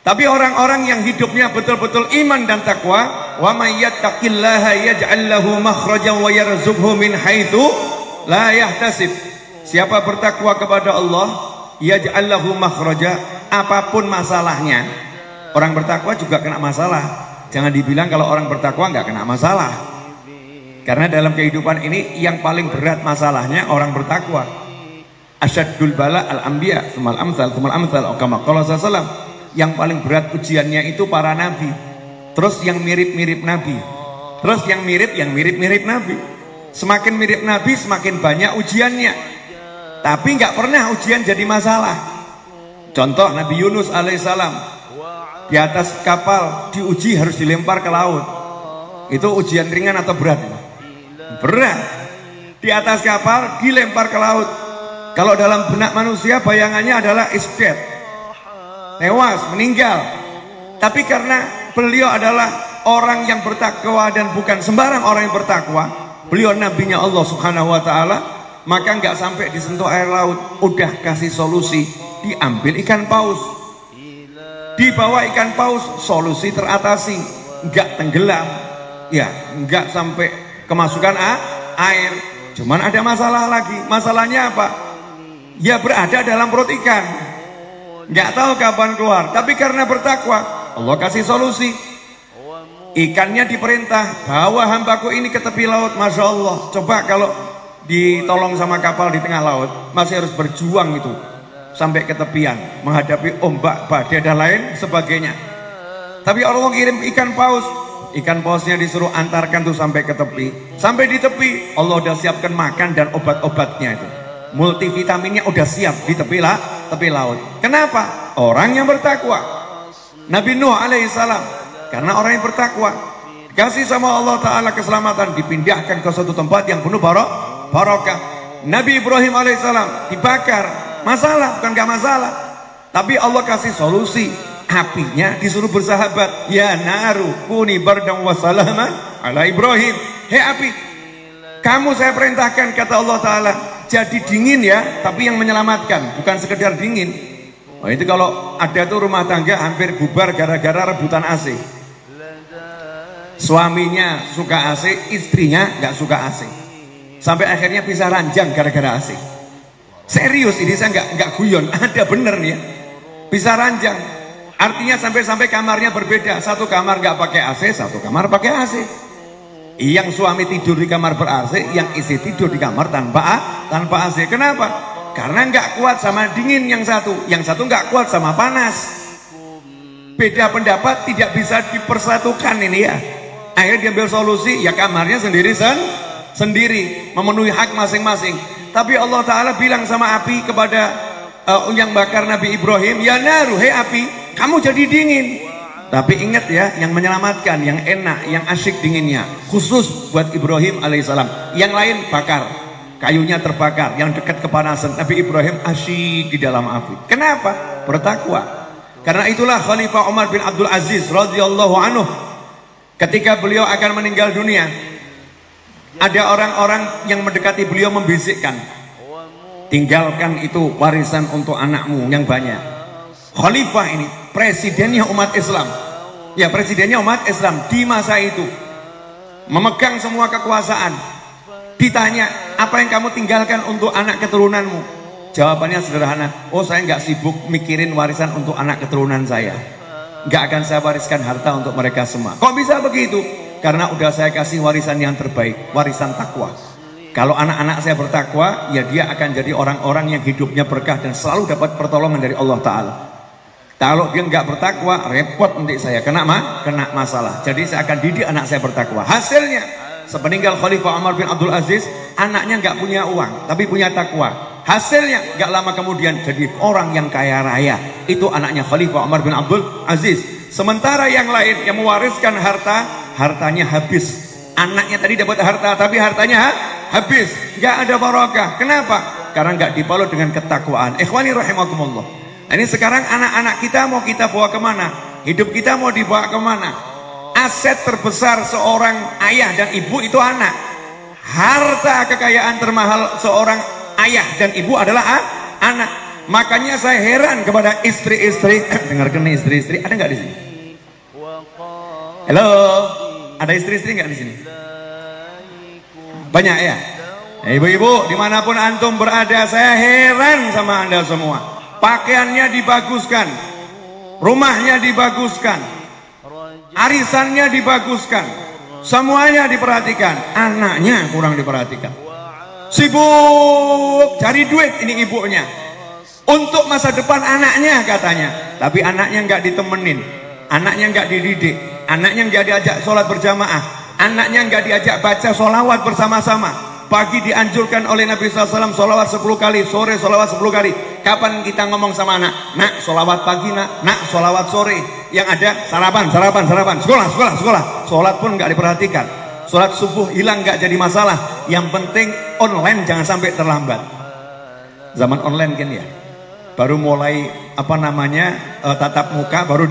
Tapi orang-orang yang hidupnya betul-betul iman dan takwa, wa may yattaqillaha yaj'al lahu makhrajan wa yarzuqhu min haitsu la yahtasib. Siapa bertakwa kepada Allah, yaj'al lahu makhraja, apapun masalahnya. Orang bertakwa juga kena masalah. Jangan dibilang kalau orang bertakwa nggak kena masalah. Karena dalam kehidupan ini yang paling berat masalahnya orang bertakwa. Asyaddul bala al-anbiya, tsumal amsal, kama qala sallallahu. Yang paling berat ujiannya itu para nabi, terus yang mirip-mirip nabi, terus yang mirip-mirip nabi. Semakin mirip nabi semakin banyak ujiannya, tapi nggak pernah ujian jadi masalah. Contoh Nabi Yunus alaihissalam, di atas kapal diuji harus dilempar ke laut. Itu ujian ringan atau berat? Berat. Di atas kapal dilempar ke laut. Kalau dalam benak manusia bayangannya adalah is dead, tewas, meninggal. Tapi karena beliau adalah orang yang bertakwa dan bukan sembarang orang yang bertakwa, beliau nabinya Allah subhanahu wa ta'ala, maka nggak sampai disentuh air laut, udah kasih solusi. Diambil ikan paus, dibawa ikan paus, solusi teratasi, nggak tenggelam, ya nggak sampai kemasukan air. Cuman ada masalah lagi. Masalahnya apa? Ya berada dalam perut ikan, nggak tahu kapan keluar. Tapi karena bertakwa, Allah kasih solusi. Ikannya diperintah, bawa hambaku ini ke tepi laut. Masya Allah. Coba kalau ditolong sama kapal di tengah laut, masih harus berjuang itu sampai ke tepian, menghadapi ombak, badai dan lain sebagainya. Tapi Allah kirim ikan paus. Ikan pausnya disuruh antarkan tuh sampai ke tepi. Sampai di tepi, Allah udah siapkan makan dan obat-obatnya itu. Multivitaminnya udah siap di tepi laut. Kenapa? Orang yang bertakwa. Nabi Nuh alaihissalam, karena orang yang bertakwa, dikasih sama Allah Ta'ala keselamatan, dipindahkan ke suatu tempat yang penuh barokah. Nabi Ibrahim alaihissalam dibakar, masalah, bukan gak masalah, tapi Allah kasih solusi. Apinya disuruh bersahabat, ya naru kuni bardan wa salaman ala Ibrahim. Hei api, kamu saya perintahkan, kata Allah Ta'ala, jadi dingin ya, tapi yang menyelamatkan, bukan sekedar dingin. Oh, itu kalau ada tuh rumah tangga hampir bubar gara-gara rebutan AC. Suaminya suka AC, istrinya nggak suka AC. Sampai akhirnya pisah ranjang gara-gara AC. Serius ini, saya nggak guyon, ada bener nih ya. Pisah ranjang, artinya sampai kamarnya berbeda. Satu kamar nggak pakai AC, satu kamar pakai AC. Yang suami tidur di kamar ber-AC, yang istri tidur di kamar tanpa AC. Kenapa? Karena nggak kuat sama dingin yang satu nggak kuat sama panas. Beda pendapat tidak bisa dipersatukan ini ya. Akhirnya diambil solusi, ya kamarnya sendiri, memenuhi hak masing-masing. Tapi Allah Ta'ala bilang sama api kepada yang bakar Nabi Ibrahim, ya naru, hei api, kamu jadi dingin. Tapi ingat ya, yang menyelamatkan, yang enak, yang asyik dinginnya, khusus buat Ibrahim alaihissalam. Yang lain bakar, kayunya terbakar, yang dekat kepanasan. Nabi Ibrahim asyik di dalam api. Kenapa? Bertakwa. Karena itulah Khalifah Umar bin Abdul Aziz radhiyallahu anhu, ketika beliau akan meninggal dunia, ada orang-orang yang mendekati beliau membisikkan, tinggalkan itu warisan untuk anakmu yang banyak. Khalifah ini presidennya umat Islam, ya presidennya umat Islam di masa itu, memegang semua kekuasaan. Ditanya, apa yang kamu tinggalkan untuk anak keturunanmu? Jawabannya sederhana, oh saya nggak sibuk mikirin warisan untuk anak keturunan saya, nggak akan saya wariskan harta untuk mereka semua. Kok bisa begitu? Karena udah saya kasih warisan yang terbaik, warisan takwa. Kalau anak-anak saya bertakwa, ya dia akan jadi orang-orang yang hidupnya berkah dan selalu dapat pertolongan dari Allah Ta'ala. Kalau dia nggak bertakwa, repot nanti saya kena masalah. Jadi saya akan didik anak saya bertakwa. Hasilnya, sepeninggal Khalifah Umar bin Abdul Aziz, anaknya nggak punya uang, tapi punya takwa. Hasilnya, nggak lama kemudian jadi orang yang kaya raya. Itu anaknya Khalifah Umar bin Abdul Aziz. Sementara yang lain yang mewariskan harta, hartanya habis. Anaknya tadi dapat harta, tapi hartanya habis. Nggak ada barokah. Kenapa? Karena nggak dibalut dengan ketakwaan. Ikhwani rahimakumullah. Ini sekarang anak-anak kita mau kita bawa kemana? Hidup kita mau dibawa kemana? Aset terbesar seorang ayah dan ibu itu anak. Harta kekayaan termahal seorang ayah dan ibu adalah anak. Makanya saya heran kepada istri-istri. Dengarkan nih istri-istri, ada nggak di sini? Halo, ada istri-istri nggak di sini? Banyak ya? Ibu-ibu, dimanapun antum berada, saya heran sama anda semua. Pakaiannya dibaguskan, rumahnya dibaguskan, arisannya dibaguskan, semuanya diperhatikan, anaknya kurang diperhatikan. Sibuk cari duit ini ibunya untuk masa depan anaknya katanya, tapi anaknya nggak ditemenin, anaknya nggak dididik, anaknya nggak diajak sholat berjamaah, anaknya nggak diajak baca sholawat bersama-sama. Pagi dianjurkan oleh Nabi SAW sholawat 10 kali, sore sholawat 10 kali. Kapan kita ngomong sama anak, nak sholawat pagi, nak sholawat sore. Yang ada sarapan, sekolah. Sholat pun nggak diperhatikan. Sholat subuh hilang nggak jadi masalah. Yang penting online jangan sampai terlambat. Zaman online kan ya, baru mulai tatap muka baru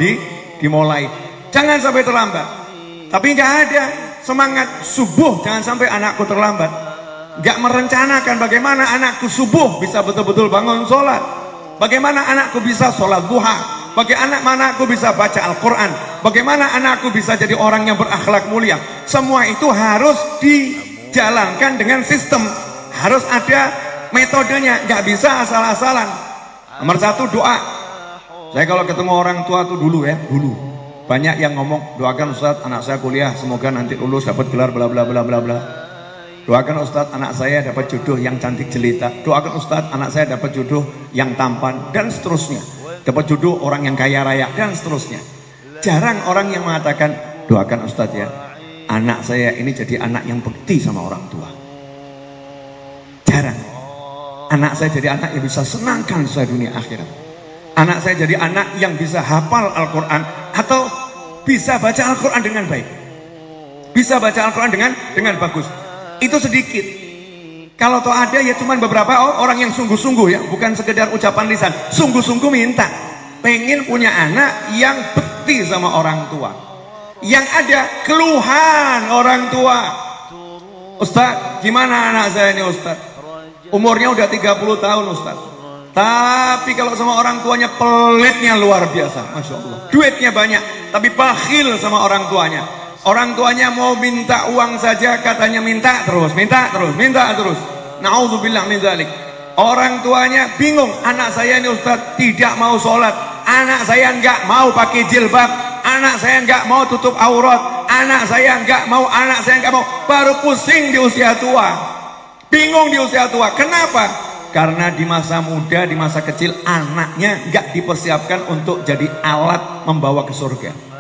dimulai. Jangan sampai terlambat. Tapi nggak ada semangat subuh, jangan sampai anakku terlambat. Gak merencanakan bagaimana anakku subuh bisa betul-betul bangun sholat, bagaimana anakku bisa sholat duha, bagaimana anakku bisa baca Al-Quran, bagaimana anakku bisa jadi orang yang berakhlak mulia. Semua itu harus dijalankan dengan sistem, harus ada metodenya, gak bisa asal-asalan. Nomor satu, doa. Saya kalau ketemu orang tua tuh dulu banyak yang ngomong, doakan Ustadz anak saya kuliah semoga nanti lulus dapat gelar bla bla bla bla bla. Doakan Ustadz anak saya dapat jodoh yang cantik jelita. Doakan Ustadz anak saya dapat jodoh yang tampan, dan seterusnya. Dapat jodoh orang yang kaya raya, dan seterusnya. Jarang orang yang mengatakan, doakan Ustadz ya, anak saya ini jadi anak yang bekti sama orang tua. Jarang. Anak saya jadi anak yang bisa senangkan saya dunia akhirat. Anak saya jadi anak yang bisa hafal Al-Quran atau bisa baca Al-Quran dengan baik. Bisa baca Al-Quran dengan bagus. Itu sedikit. Kalau toh ada ya cuman beberapa orang yang sungguh-sungguh ya, bukan sekedar ucapan lisan, sungguh-sungguh minta, pengen punya anak yang bekti sama orang tua. Yang ada keluhan orang tua. Ustadz, gimana anak saya ini Ustadz? Umurnya udah 30 tahun Ustadz. Tapi kalau sama orang tuanya pelitnya luar biasa, Masya Allah. Duitnya banyak, tapi bakhil sama orang tuanya. Orang tuanya mau minta uang saja katanya minta terus. Na'udzubillah min dzalik. Orang tuanya bingung, anak saya ini Ustadz tidak mau sholat, anak saya nggak mau pakai jilbab, anak saya nggak mau tutup aurat, anak saya nggak mau, baru pusing di usia tua, bingung di usia tua. Kenapa? Karena di masa muda, di masa kecil anaknya nggak dipersiapkan untuk jadi alat membawa ke surga.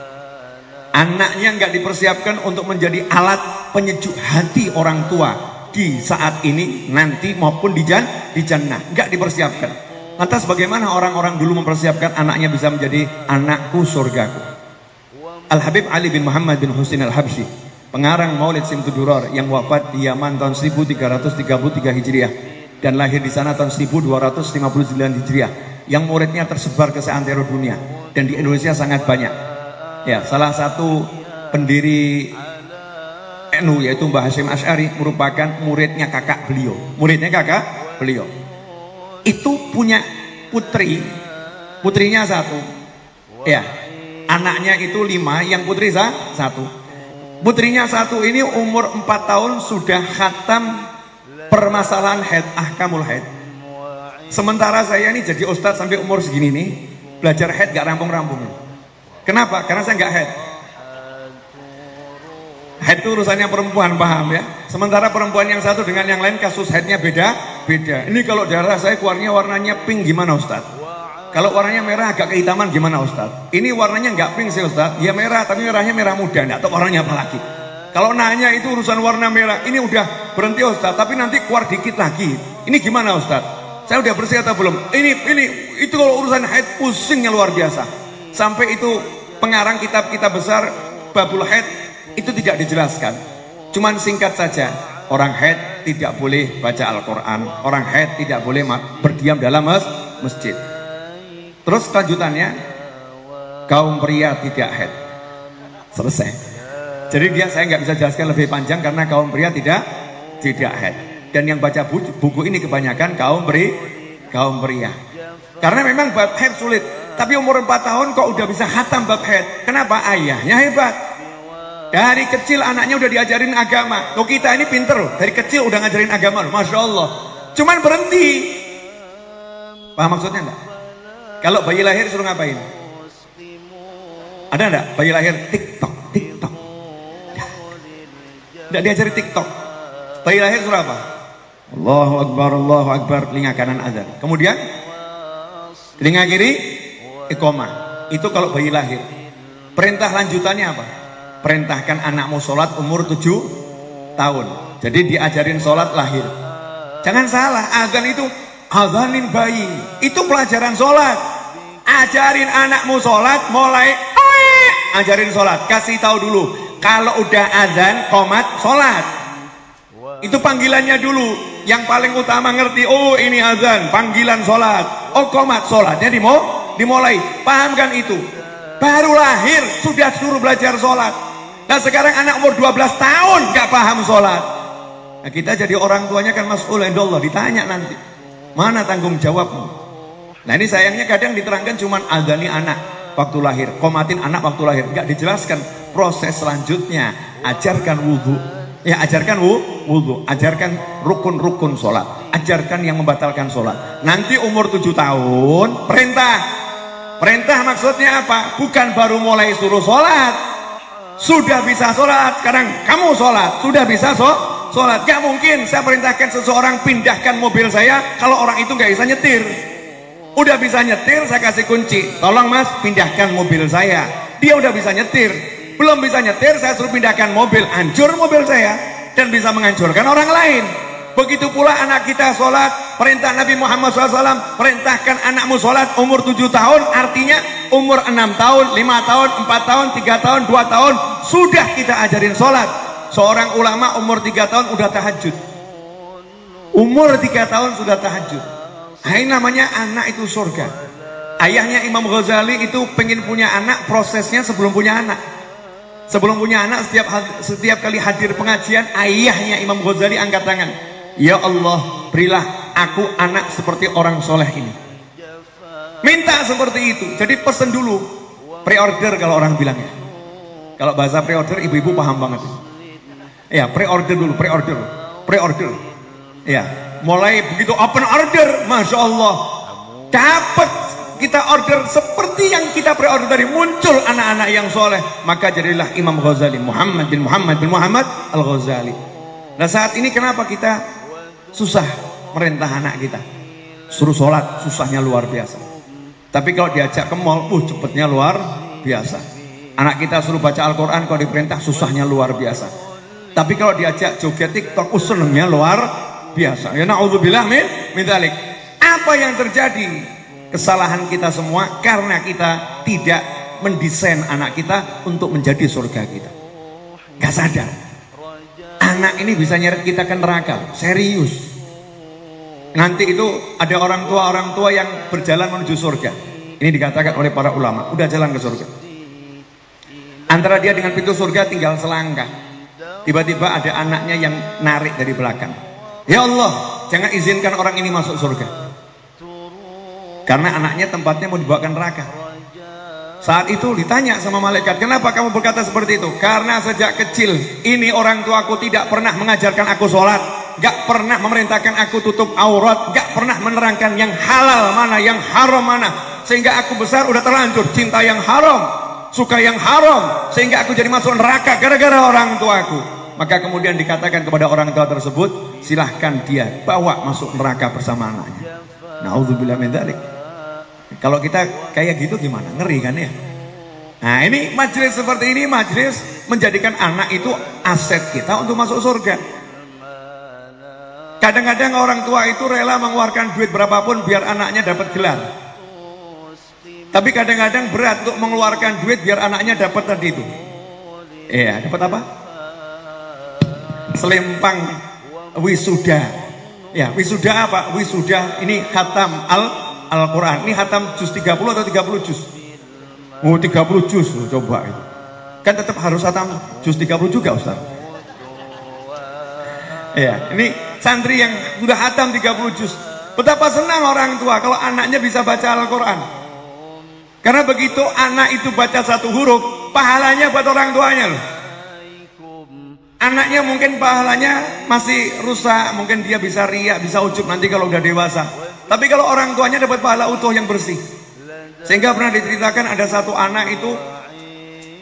Anaknya nggak dipersiapkan untuk menjadi alat penyejuk hati orang tua di saat ini, nanti maupun di jannah, nggak dipersiapkan. Lantas bagaimana orang-orang dulu mempersiapkan anaknya bisa menjadi anakku surgaku? Al-Habib Ali bin Muhammad bin Husain Al-Habsyi, pengarang Maulid Simtudurar yang wafat di Yaman tahun 1333 Hijriah dan lahir di sana tahun 1259 Hijriah, yang muridnya tersebar ke seantero dunia dan di Indonesia sangat banyak. Ya, salah satu pendiri NU yaitu Mbah Hasyim Asy'ari merupakan muridnya kakak beliau. Itu punya putrinya satu. Ya, anaknya itu 5, yang putri satu. Putrinya satu ini umur 4 tahun sudah khatam permasalahan haid, ahkamul haid. Sementara saya ini jadi ustadz sampai umur segini nih, belajar haid gak rampung-rampung. Kenapa? Karena saya nggak haid. Haid itu urusannya perempuan, paham ya? Sementara perempuan yang satu dengan yang lain kasus haidnya beda. Ini kalau darah saya keluarnya warnanya pink gimana Ustaz? Kalau warnanya merah agak kehitaman gimana Ustaz? Ini warnanya nggak pink sih Ustaz, ya merah tapi merahnya merah muda, nggak tahu warnanya apa lagi. Kalau nanya itu urusan warna merah, ini udah berhenti Ustaz, tapi nanti keluar dikit lagi. Ini gimana Ustaz? Saya udah bersih atau belum? Itu kalau urusan haid pusingnya luar biasa. Sampai itu pengarang kitab-kitab besar babul haid itu tidak dijelaskan. Cuman singkat saja, orang haid tidak boleh baca Al-Quran, orang haid tidak boleh berdiam dalam masjid. Terus lanjutannya, kaum pria tidak haid. Selesai. Jadi saya nggak bisa jelaskan lebih panjang karena kaum pria tidak haid. Dan yang baca buku ini kebanyakan kaum pria. Karena memang bab haid sulit. Tapi umur 4 tahun kok udah bisa khatam bab haid. Kenapa? Ayahnya hebat. Dari kecil anaknya udah diajarin agama. Loh, kita ini pinter loh. Dari kecil udah ngajarin agama loh. Masya Allah. Cuman berhenti. Paham maksudnya enggak? Kalau bayi lahir suruh ngapain? Ada enggak bayi lahir? TikTok. Enggak diajari TikTok. Bayi lahir suruh apa? Allahu Akbar, telinga kanan azan. Kemudian telinga kiri iqamah. Itu kalau bayi lahir. Perintah lanjutannya apa? Perintahkan anakmu sholat umur 7 tahun. Jadi diajarin sholat lahir. Jangan salah, azan itu azanin bayi. Itu pelajaran sholat. Ajarin anakmu sholat mulai ajarin sholat. Kasih tahu dulu. Kalau udah azan, qomat, sholat. Itu panggilannya dulu. Yang paling utama ngerti, oh ini azan, panggilan sholat. Oh qomat, sholatnya dimulai. Pahamkan itu. Baru lahir sudah suruh belajar sholat. Nah sekarang anak umur 12 tahun gak paham sholat. Nah kita jadi orang tuanya kan mas'ul indallah, ditanya nanti. Mana tanggung jawabmu? Nah ini sayangnya kadang diterangkan cuman azani anak waktu lahir, qomatin anak waktu lahir. Gak dijelaskan proses selanjutnya. Ajarkan wudhu. Ya ajarkan wudhu, ajarkan rukun-rukun sholat, ajarkan yang membatalkan sholat. Nanti umur 7 tahun perintah maksudnya apa? Bukan baru mulai suruh sholat. Sudah bisa sholat, sekarang kamu sholat. Sudah bisa sholat. Gak mungkin saya perintahkan seseorang pindahkan mobil saya kalau orang itu gak bisa nyetir. Udah bisa nyetir, saya kasih kunci. Tolong mas, pindahkan mobil saya. Dia udah bisa nyetir. Belum bisa nyetir, saya suruh pindahkan mobil. Hancur mobil saya dan bisa menghancurkan orang lain. Begitu pula anak kita sholat. Perintah Nabi Muhammad SAW, perintahkan anakmu sholat umur 7 tahun. Artinya umur 6 tahun, 5 tahun, 4 tahun, 3 tahun, 2 tahun sudah kita ajarin sholat. Seorang ulama umur 3 tahun udah tahajud. Umur 3 tahun sudah tahajud. Nah, ini namanya anak itu surga. Ayahnya Imam Ghazali itu pengen punya anak, prosesnya sebelum punya anak. Sebelum punya anak, setiap kali hadir pengajian, ayahnya Imam Ghazali angkat tangan. Ya Allah, berilah aku anak seperti orang soleh ini. Minta seperti itu. Jadi pesen dulu, pre-order kalau orang bilangnya. Kalau bahasa pre-order, ibu-ibu paham banget. Ya, pre-order dulu, pre-order. Ya, mulai begitu open order, masya Allah, dapat kita order seperti yang kita pre-order dari, muncul anak-anak yang soleh. Maka jadilah Imam Ghazali, Muhammad bin Muhammad Al-Ghazali. Nah saat ini kenapa kita susah merintah anak kita? Suruh sholat, susahnya luar biasa. Tapi kalau diajak ke mall, cepetnya luar biasa. Anak kita suruh baca Al-Quran, kalau diperintah susahnya luar biasa. Tapi kalau diajak joget TikTok, senengnya luar biasa. Ya na'udzubillah min dzalik. Apa yang terjadi? Kesalahan kita semua karena kita tidak mendesain anak kita untuk menjadi surga kita. Gak sadar. Anak ini bisa nyeret kita ke neraka. Serius. Nanti itu ada orang tua yang berjalan menuju surga. Ini dikatakan oleh para ulama, udah jalan ke surga. Antara dia dengan pintu surga tinggal selangkah. Tiba-tiba ada anaknya yang narik dari belakang. Ya Allah, jangan izinkan orang ini masuk surga. Karena anaknya tempatnya mau dibawakan neraka. Saat itu ditanya sama malaikat, kenapa kamu berkata seperti itu? Karena sejak kecil ini orang tuaku tidak pernah mengajarkan aku sholat, gak pernah memerintahkan aku tutup aurat, gak pernah menerangkan yang halal mana, yang haram mana. Sehingga aku besar udah terlanjur cinta yang haram, suka yang haram, sehingga aku jadi masuk neraka gara-gara orang tuaku. Maka kemudian dikatakan kepada orang tua tersebut, silahkan dia bawa masuk neraka bersama anaknya. Na'udzubillah min dzalik. Kalau kita kayak gitu gimana? Ngeri kan ya? Nah ini majelis seperti ini, majelis menjadikan anak itu aset kita untuk masuk surga. Kadang-kadang orang tua itu rela mengeluarkan duit berapapun biar anaknya dapat gelar. Tapi kadang-kadang berat untuk mengeluarkan duit biar anaknya dapat tadi itu. Iya, dapat apa? Selempang wisuda. Ya, wisuda apa? Wisuda ini khatam Al-Quran. Ini khatam juz 30 atau 30 juz? Oh 30 juz, coba itu. Kan tetap harus khatam juz 30 juga Ustaz. Ya, ini santri yang sudah khatam 30 juz. Betapa senang orang tua kalau anaknya bisa baca Al-Quran. Karena begitu anak itu baca satu huruf, pahalanya buat orang tuanya loh. Anaknya mungkin pahalanya masih rusak, mungkin dia bisa riak, bisa ujub nanti kalau udah dewasa. Tapi kalau orang tuanya dapat pahala utuh yang bersih. Sehingga pernah diceritakan ada satu anak itu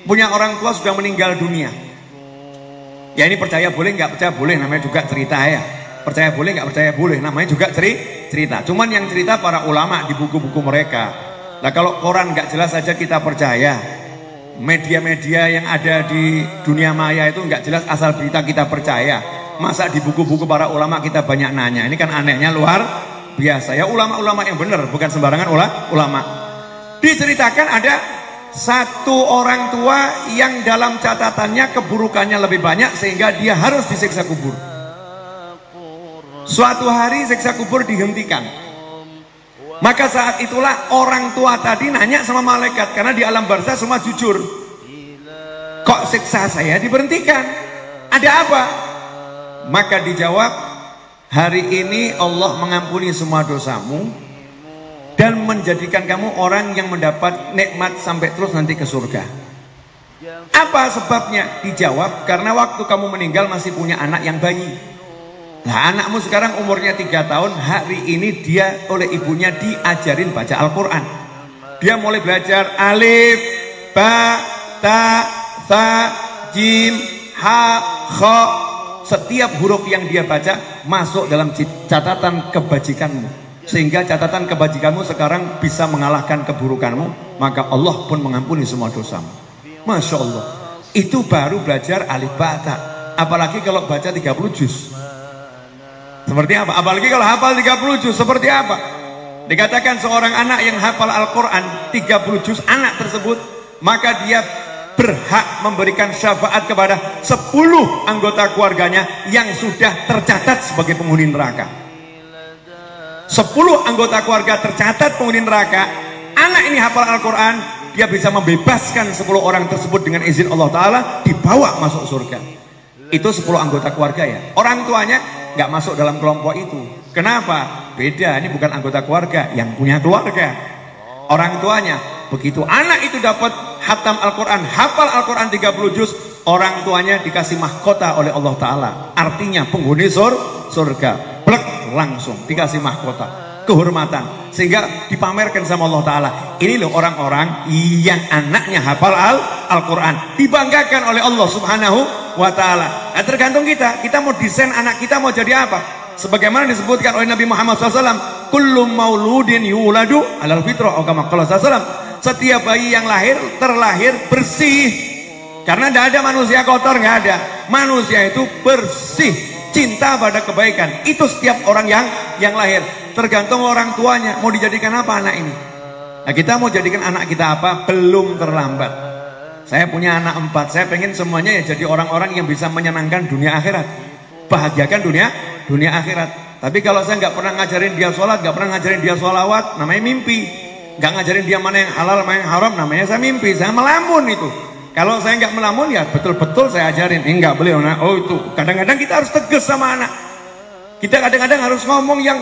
punya orang tua sudah meninggal dunia. Ya ini percaya boleh, nggak percaya boleh, namanya juga cerita ya. Percaya boleh, nggak percaya boleh, namanya juga cerita. Cuman yang cerita para ulama di buku-buku mereka. Nah kalau koran nggak jelas saja kita percaya. Media-media yang ada di dunia maya itu nggak jelas asal berita kita percaya. Masa di buku-buku para ulama kita banyak nanya. Ini kan anehnya luar biasa. Ya ulama-ulama yang benar, bukan sembarangan ulama. Diceritakan ada satu orang tua yang dalam catatannya keburukannya lebih banyak sehingga dia harus disiksa kubur. Suatu hari siksa kubur dihentikan. Maka saat itulah orang tua tadi nanya sama malaikat, karena di alam barzah semua jujur. Kok siksa saya diberhentikan? Ada apa? Maka dijawab, hari ini Allah mengampuni semua dosamu dan menjadikan kamu orang yang mendapat nikmat sampai terus nanti ke surga. Apa sebabnya? Dijawab, karena waktu kamu meninggal masih punya anak yang bayi. Nah anakmu sekarang umurnya 3 tahun, hari ini dia oleh ibunya diajarin baca Al-Quran. Dia mulai belajar alif, ba, ta, tha, jim, ha, kha. Setiap huruf yang dia baca masuk dalam catatan kebajikanmu. Sehingga catatan kebajikanmu sekarang bisa mengalahkan keburukanmu. Maka Allah pun mengampuni semua dosamu. Masya Allah. Itu baru belajar alif, ba, ta. Apalagi kalau baca 30 juz. Seperti apa? Apalagi kalau hafal 30 juz, seperti apa? Dikatakan seorang anak yang hafal Al-Quran 30 juz, anak tersebut, maka dia berhak memberikan syafaat kepada 10 anggota keluarganya yang sudah tercatat sebagai penghuni neraka. 10 anggota keluarga tercatat penghuni neraka. Anak ini hafal Al-Quran, dia bisa membebaskan 10 orang tersebut dengan izin Allah Ta'ala, dibawa masuk surga. Itu 10 anggota keluarga ya. Orang tuanya nggak masuk dalam kelompok itu. Kenapa? Beda, ini bukan anggota keluarga, yang punya keluarga. Orang tuanya, begitu anak itu dapat hatam Al-Quran, hafal Al-Quran 30 juz, orang tuanya dikasih mahkota oleh Allah Ta'ala. Artinya penghuni surga. Plek, langsung dikasih mahkota, kehormatan. Sehingga dipamerkan sama Allah Ta'ala. Ini loh orang-orang yang anaknya hafal Al-Quran. Dibanggakan oleh Allah Subhanahu wa Ta'ala. Nah, tergantung kita mau desain anak kita mau jadi apa. Sebagaimana disebutkan oleh Nabi Muhammad SAW, kullu mauludin yuladu alal fitrah, atau kama qala SAW, setiap bayi yang terlahir bersih. Karena tidak ada manusia kotor, nggak ada. Manusia itu bersih, cinta pada kebaikan. Itu setiap orang yang lahir. Tergantung orang tuanya mau dijadikan apa anak ini. Nah kita mau jadikan anak kita apa? Belum terlambat. Saya punya anak 4, saya pengen semuanya ya jadi orang-orang yang bisa menyenangkan dunia akhirat, bahagiakan dunia akhirat. Tapi kalau saya nggak pernah ngajarin dia sholat, nggak pernah ngajarin dia sholawat, namanya mimpi. Nggak ngajarin dia mana yang halal, mana yang haram, namanya saya mimpi, saya melamun itu. Kalau saya nggak melamun ya betul-betul saya ajarin. Enggak boleh, oh itu. Kadang-kadang kita harus tegas sama anak. Kita kadang-kadang harus ngomong yang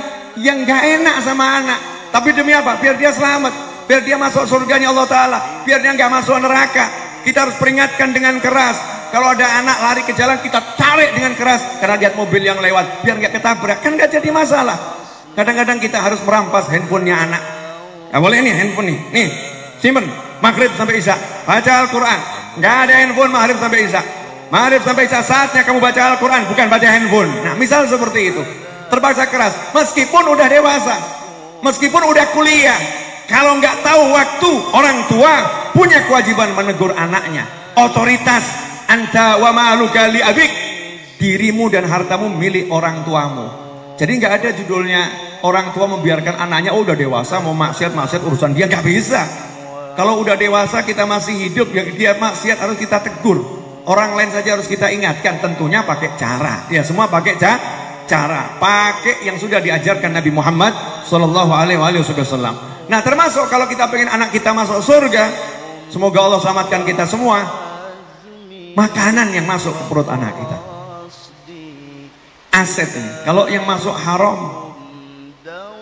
nggak enak sama anak. Tapi demi apa? Biar dia selamat, biar dia masuk surganya Allah Ta'ala, biar dia nggak masuk neraka. Kita harus peringatkan dengan keras. Kalau ada anak lari ke jalan, kita tarik dengan keras karena lihat mobil yang lewat, biar nggak ketabrak. Kan nggak jadi masalah. Kadang-kadang kita harus merampas handphonenya anak. Nggak boleh nih handphone nih simpen maghrib sampai isya baca Al-Quran. Nggak ada handphone maghrib sampai isya. Maghrib sampai isya saatnya kamu baca Al-Quran, bukan baca handphone. Nah misal seperti itu. Terpaksa keras, meskipun udah dewasa, meskipun udah kuliah. Kalau nggak tahu waktu, orang tua punya kewajiban menegur anaknya. Otoritas, anta wa ma'luka li abik, dirimu dan hartamu milik orang tuamu. Jadi nggak ada judulnya orang tua membiarkan anaknya, oh udah dewasa mau maksiat urusan dia, nggak bisa. Kalau udah dewasa kita masih hidup, ya dia maksiat harus kita tegur. Orang lain saja harus kita ingatkan, tentunya pakai cara. Ya semua pakai cara, pakai yang sudah diajarkan Nabi Muhammad Sallallahu Alaihi Wasallam. Nah termasuk kalau kita pengen anak kita masuk surga, semoga Allah selamatkan kita semua, makanan yang masuk ke perut anak kita, aset ini. Kalau yang masuk haram,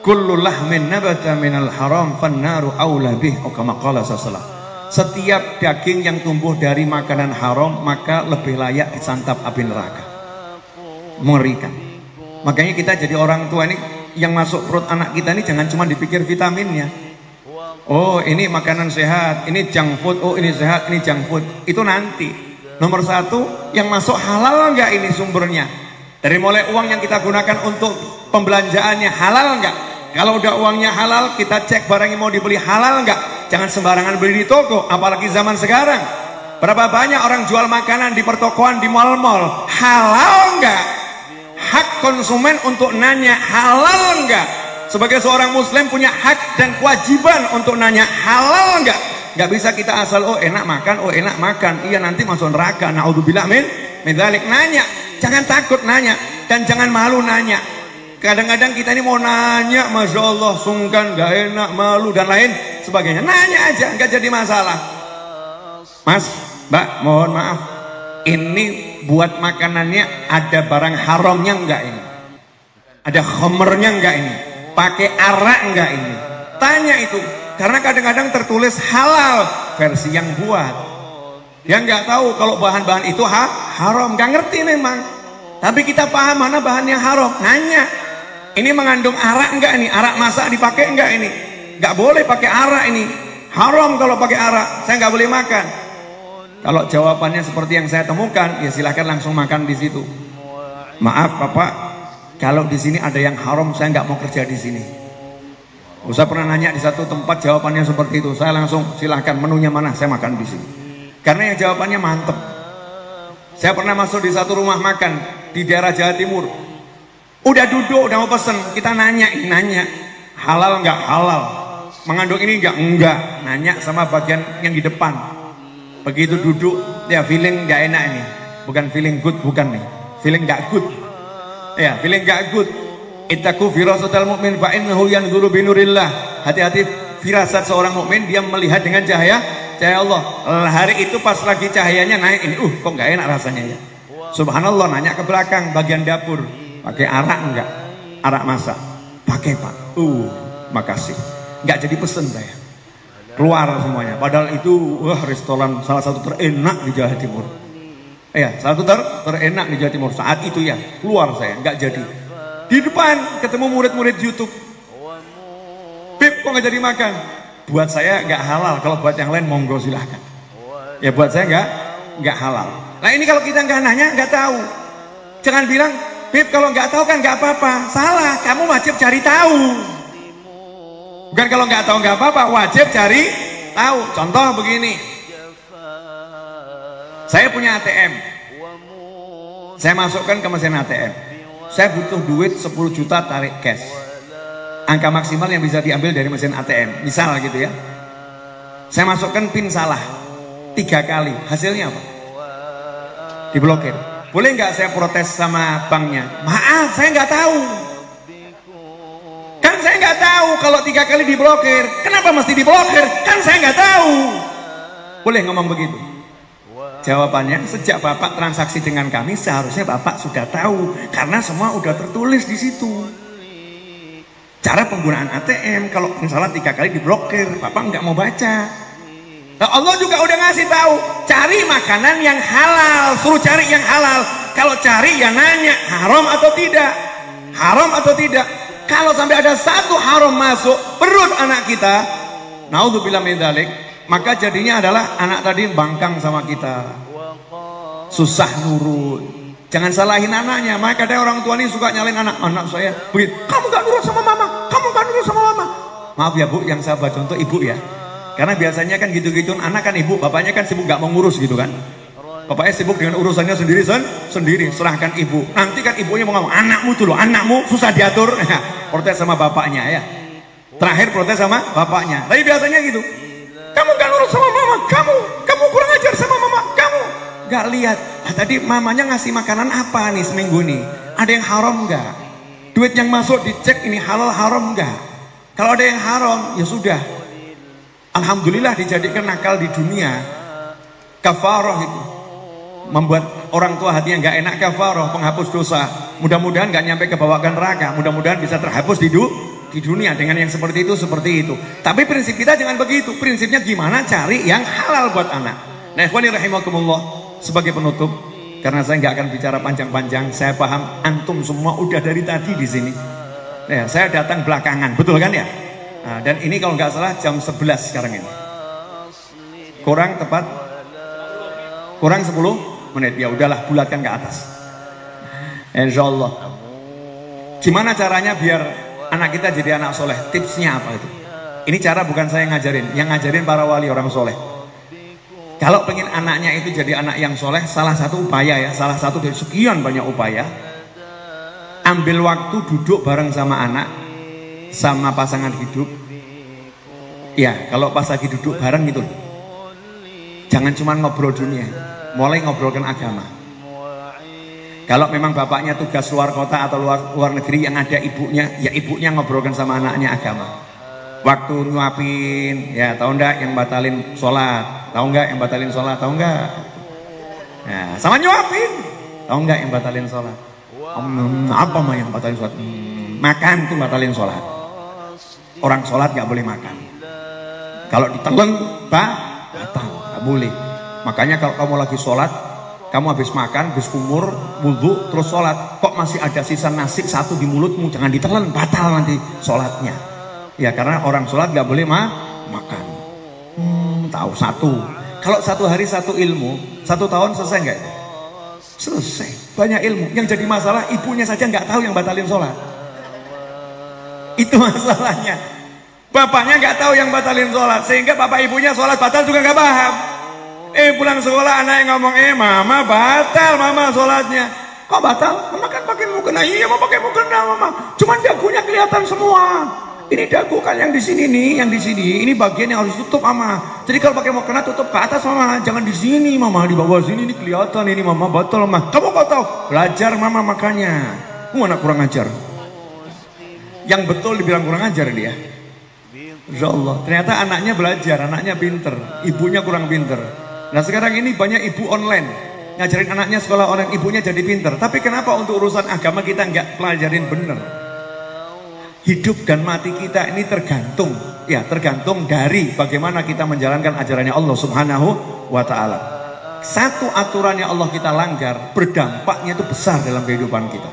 kullu lahmin nabata minal haram fannaru aula bih, kama qala sallallahu. Setiap daging yang tumbuh dari makanan haram maka lebih layak disantap api neraka. Mengerikan. Makanya kita jadi orang tua ini, yang masuk perut anak kita ini jangan cuma dipikir vitaminnya. Oh ini makanan sehat, ini junk food, oh ini sehat, ini junk food. Itu nanti. Nomor satu, yang masuk halal enggak ini sumbernya? Dari mulai uang yang kita gunakan untuk pembelanjaannya halal enggak? Kalau udah uangnya halal, kita cek barang yang mau dibeli halal enggak? Jangan sembarangan beli di toko, apalagi zaman sekarang. Berapa banyak orang jual makanan di pertokoan, di mal-mal. Halal enggak? Hak konsumen untuk nanya halal enggak? Sebagai seorang muslim punya hak dan kewajiban untuk nanya halal enggak? Enggak bisa kita asal oh enak makan, oh enak makan. Iya nanti masuk neraka. Naudzubillah min dzalik. Nanya, jangan takut nanya dan jangan malu nanya. Kadang-kadang kita ini mau nanya, masya Allah, sungkan, gak enak, malu dan lain sebagainya. Nanya aja, nggak jadi masalah. Mas, Mbak, mohon maaf, ini buat makanannya ada barang haramnya nggak ini? Ada khamrnya nggak ini? Pakai arak nggak ini? Tanya itu, karena kadang-kadang tertulis halal versi yang buat. Dia nggak tahu kalau bahan-bahan itu haram, nggak ngerti memang. Tapi kita paham mana bahan yang haram, nanya. Ini mengandung arak enggak ini? Arak masak dipakai enggak ini? Enggak boleh pakai arak ini. Haram kalau pakai arak. Saya enggak boleh makan. Kalau jawabannya seperti yang saya temukan, ya silahkan langsung makan di situ. Maaf Bapak, kalau di sini ada yang haram, saya enggak mau kerja di sini. Saya pernah nanya di satu tempat jawabannya seperti itu. Saya langsung silahkan menunya mana, saya makan di sini. Karena yang jawabannya mantep. Saya pernah masuk di satu rumah makan di daerah Jawa Timur. Udah duduk, udah mau pesen, kita nanya halal nggak halal, mengandung ini enggak, nanya sama bagian yang di depan. Begitu duduk, ya feeling nggak enak ini, bukan feeling good, bukan nih, feeling nggak good, ya feeling nggak good. Ittaqu firasatal mu'min fa innahu yanzuru binurillah. Hati-hati firasat seorang mukmin, dia melihat dengan cahaya Allah. Hari itu pas lagi cahayanya naik ini, kok nggak enak rasanya ya. Subhanallah, nanya ke belakang bagian dapur. Pakai arak enggak? Arak masak. Pakai Pak. Makasih. Enggak jadi pesen saya. Keluar semuanya. Padahal itu restoran salah satu terenak di Jawa Timur. Ya, salah satu terenak di Jawa Timur saat itu ya. Keluar saya, enggak jadi. Di depan ketemu murid-murid YouTube. Pip, kok enggak jadi makan? Buat saya enggak halal. Kalau buat yang lain monggo silahkan. Ya buat saya enggak halal. Nah ini kalau kita enggak nanya, enggak tahu. Jangan bilang Bib, kalau nggak tahu kan nggak apa-apa. Salah, kamu wajib cari tahu. Bukan kalau nggak tahu nggak apa-apa, wajib cari tahu. Contoh begini, saya punya ATM, saya masukkan ke mesin ATM. Saya butuh duit 10 juta tarik cash. Angka maksimal yang bisa diambil dari mesin ATM, misal gitu ya. Saya masukkan PIN salah 3 kali, hasilnya apa? Diblokir. Boleh nggak saya protes sama banknya? Maaf, saya nggak tahu. Kan saya nggak tahu kalau 3 kali diblokir. Kenapa mesti diblokir? Kan saya nggak tahu. Boleh ngomong begitu? Jawabannya, sejak Bapak transaksi dengan kami, seharusnya Bapak sudah tahu. Karena semua udah tertulis di situ. Cara penggunaan ATM, kalau misalnya 3 kali diblokir, Bapak nggak mau baca. Nah, Allah juga udah ngasih tahu, cari makanan yang halal, suruh cari yang halal. Kalau cari ya nanya, haram atau tidak? Haram atau tidak? Kalau sampai ada satu haram masuk perut anak kita, naudzubillah min dzalik, maka jadinya adalah anak tadi bangkang sama kita. Susah nurut. Jangan salahin anaknya. Maka ada orang tua ini suka nyalain anak saya. Begitu, kamu gak nurut sama mama, kamu gak nurut sama mama. Maaf ya Bu, yang saya baca contoh ibu ya. Karena biasanya kan gitu-gitu, anak kan ibu, bapaknya kan sibuk gak mau ngurus gitu kan. Bapaknya sibuk dengan urusannya sendiri, serahkan ibu. Nanti kan ibunya mau ngomong, anakmu tuh loh, anakmu susah diatur. Protes sama bapaknya ya. Terakhir protes sama bapaknya. Tapi biasanya gitu, kamu gak nurut sama mama, kamu kurang ajar sama mama, kamu gak lihat. Tadi mamanya ngasih makanan apa nih seminggu nih? Ada yang haram gak? Duit yang masuk dicek ini halal haram gak? Kalau ada yang haram, ya sudah. Alhamdulillah dijadikan nakal di dunia. Kafaroh itu membuat orang tua hatinya nggak enak, kafaroh penghapus dosa. Mudah-mudahan nggak nyampe ke bawah neraka. Mudah-mudahan bisa terhapus di di dunia dengan yang seperti itu. Tapi prinsip kita jangan begitu. Prinsipnya gimana cari yang halal buat anak. Nah, ikhwani rahimakumullah, sebagai penutup, karena saya nggak akan bicara panjang-panjang, saya paham antum semua udah dari tadi di sini. Nah, saya datang belakangan, betul kan ya? Nah, dan ini kalau nggak salah jam 11 sekarang ini. Kurang 10 menit. Ya udahlah, bulatkan ke atas. Insya Allah. Gimana caranya biar anak kita jadi anak soleh? Tipsnya apa itu? Ini cara bukan saya ngajarin, yang ngajarin para wali orang soleh. Kalau pengen anaknya itu jadi anak yang soleh, salah satu upaya ya, salah satu dari sekian banyak upaya, ambil waktu duduk bareng sama anak, sama pasangan hidup. Ya, kalau pas lagi duduk bareng gitu, jangan cuma ngobrol dunia, mulai ngobrolkan agama. Kalau memang bapaknya tugas luar kota atau luar negeri yang ada ibunya, ya ibunya ngobrolkan sama anaknya agama. Waktu nyuapin, ya tahu enggak yang batalin sholat, tahu enggak yang batalin sholat, tahu enggak? Nah, sama nyuapin, tahu enggak yang batalin sholat? Apa mah yang batalin sholat? Makan tuh batalin sholat. Orang sholat nggak boleh makan. Kalau ditelan, batal, nggak boleh. Makanya kalau kamu lagi sholat, kamu habis makan, habis kumur, wudhu, terus sholat, kok masih ada sisa nasi satu di mulutmu, jangan ditelan, batal nanti sholatnya. Ya karena orang sholat gak boleh makan. Tahu satu. Kalau satu hari satu ilmu, 1 tahun selesai nggak? Selesai. Banyak ilmu. Yang jadi masalah ibunya saja nggak tahu yang batalin sholat. Itu masalahnya. Bapaknya nggak tahu yang batalin sholat, sehingga bapak ibunya sholat batal juga nggak paham. Pulang sekolah anak yang ngomong, mama batal mama sholatnya. Kok batal? Mama kan pakai mukena. Iya mau pakai mukena mama. Cuman dagunya kelihatan semua. Ini dagu kan yang di sini nih, yang di sini. Ini bagian yang harus tutup mama. Jadi kalau pakai mukena tutup ke atas mama, jangan di sini mama, di bawah sini ini kelihatan ini mama batal mama. Kamu kok tahu? Belajar mama makanya. Anak kurang ajar. Yang betul dibilang kurang ajar dia. Insya Allah. Ternyata anaknya belajar, anaknya pinter, ibunya kurang pinter. Nah sekarang ini banyak ibu online ngajarin anaknya sekolah online, ibunya jadi pinter. Tapi kenapa untuk urusan agama kita nggak pelajarin bener? Hidup dan mati kita ini tergantung dari bagaimana kita menjalankan ajarannya Allah Subhanahu wa Ta'ala. Satu aturan yang Allah kita langgar, berdampaknya itu besar dalam kehidupan kita.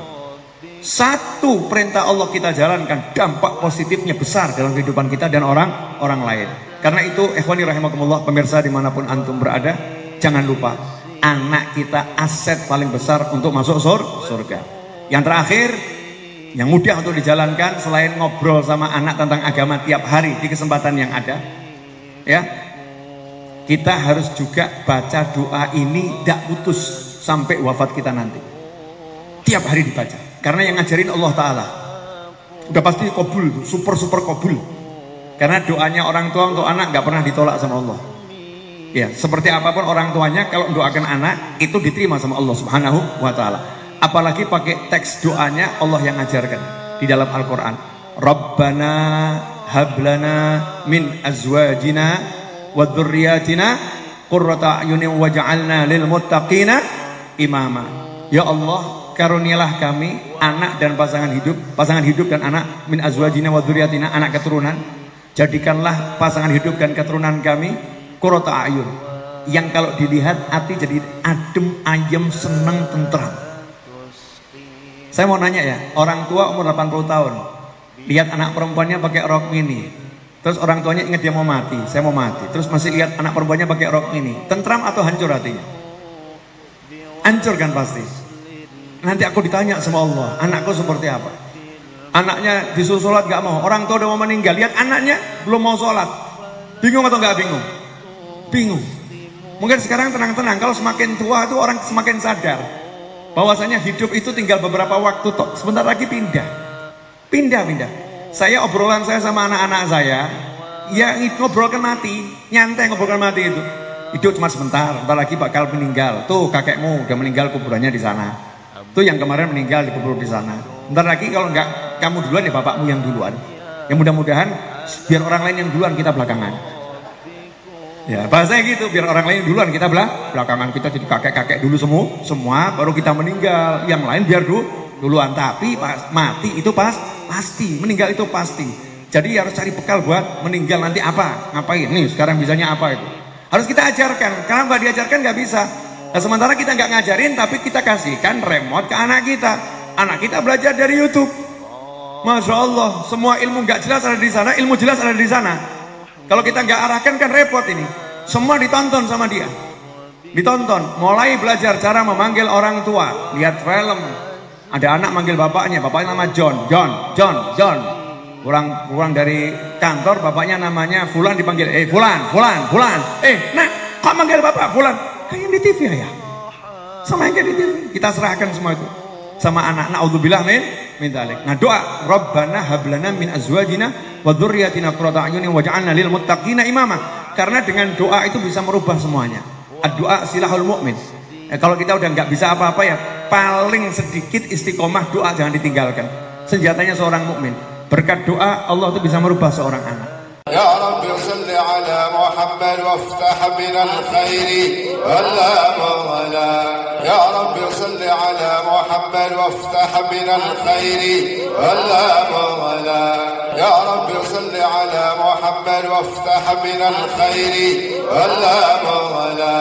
Satu perintah Allah kita jalankan, dampak positifnya besar dalam kehidupan kita dan orang lain. Karena itu, ikhwani rahimakumullah, pemirsa dimanapun antum berada, jangan lupa anak kita aset paling besar untuk masuk surga. Yang terakhir, yang mudah untuk dijalankan selain ngobrol sama anak tentang agama tiap hari di kesempatan yang ada, ya, kita harus juga baca doa ini tidak putus sampai wafat kita nanti. Tiap hari dibaca, karena yang ngajarin Allah Ta'ala. Udah pasti kabul, super kabul. Karena doanya orang tua untuk anak nggak pernah ditolak sama Allah. Ya, seperti apapun orang tuanya, kalau doakan anak itu diterima sama Allah Subhanahu wa Ta'ala. Apalagi pakai teks doanya Allah yang ngajarkan di dalam Al-Quran. Rabbana hablana min azwajina wa dzurriyyatina qurrata a'yunin waj'alna lil muttaqina imama. Ya Allah, karunialah kami anak dan pasangan hidup dan anak, min azwajina wa dzurriyyatina, anak keturunan. Jadikanlah pasangan hidup dan keturunan kami qurrata a'yun, yang kalau dilihat hati jadi adem, ayem, senang, tentram. Saya mau nanya ya, orang tua umur 80 tahun lihat anak perempuannya pakai rok mini, terus orang tuanya ingat dia mau mati, saya mau mati, terus masih lihat anak perempuannya pakai rok mini, tentram atau hancur hatinya? Hancur kan pasti. Nanti aku ditanya sama Allah, anakku seperti apa? Anaknya disuruh sholat gak mau, orang tua udah mau meninggal, lihat anaknya belum mau sholat, bingung atau gak bingung? Bingung. Mungkin sekarang tenang-tenang, kalau semakin tua itu orang semakin sadar bahwasanya hidup itu tinggal beberapa waktu toh, sebentar lagi pindah. Saya obrolan saya sama anak-anak saya, ya ngobrolkan mati, nyantai ngobrolkan mati itu. Hidup cuma sebentar, bentar lagi bakal meninggal. Tuh kakekmu udah meninggal, kuburannya di sana. Tuh yang kemarin meninggal dikubur di sana. Bentar lagi kalau enggak kamu duluan ya bapakmu yang duluan. Ya mudah-mudahan biar orang lain yang duluan, kita belakangan. Ya bahasanya gitu, biar orang lain duluan, kita belakangan, kita jadi kakek-kakek dulu semua baru kita meninggal, yang lain biar duluan. Tapi pas mati itu pas pasti, meninggal itu pasti. Jadi harus cari bekal buat meninggal nanti apa, ngapain, nih sekarang bisanya apa itu. Harus kita ajarkan, karena nggak diajarkan nggak bisa. Nah, sementara kita nggak ngajarin, tapi kita kasihkan remote ke anak kita. Anak kita belajar dari YouTube. Masya Allah, semua ilmu nggak jelas ada di sana, ilmu jelas ada di sana. Kalau kita nggak arahkan kan repot ini. Semua ditonton sama dia. Ditonton, mulai belajar cara memanggil orang tua, lihat film. Ada anak manggil bapaknya nama John. Pulang dari kantor, bapaknya namanya Fulan dipanggil, Fulan. Nak, kok manggil bapak Fulan? Kayak di TV ya. Sama yang kayak di TV. Kita serahkan semua itu sama anak. Naudzubillah min dzalik. Nah, doa, Rabbana hablana min azwajina wa dzurriyyatina qurrata a'yunin waj'alna lil muttaqina imama. Karena dengan doa itu bisa merubah semuanya. Doa silahul mukmin. Kalau kita udah nggak bisa apa-apa ya, paling sedikit istiqomah doa jangan ditinggalkan. Senjatanya seorang mukmin. Berkat doa Allah itu bisa merubah seorang anak. Ya Rabbi salli ala Muhammad waftah min al-khairi wala mawala. Ya Rabbi salli ala Muhammad waftah min al-khairi wala mawala. Ya Rabbi salli ala Muhammad waftah min al-khairi wala mawala.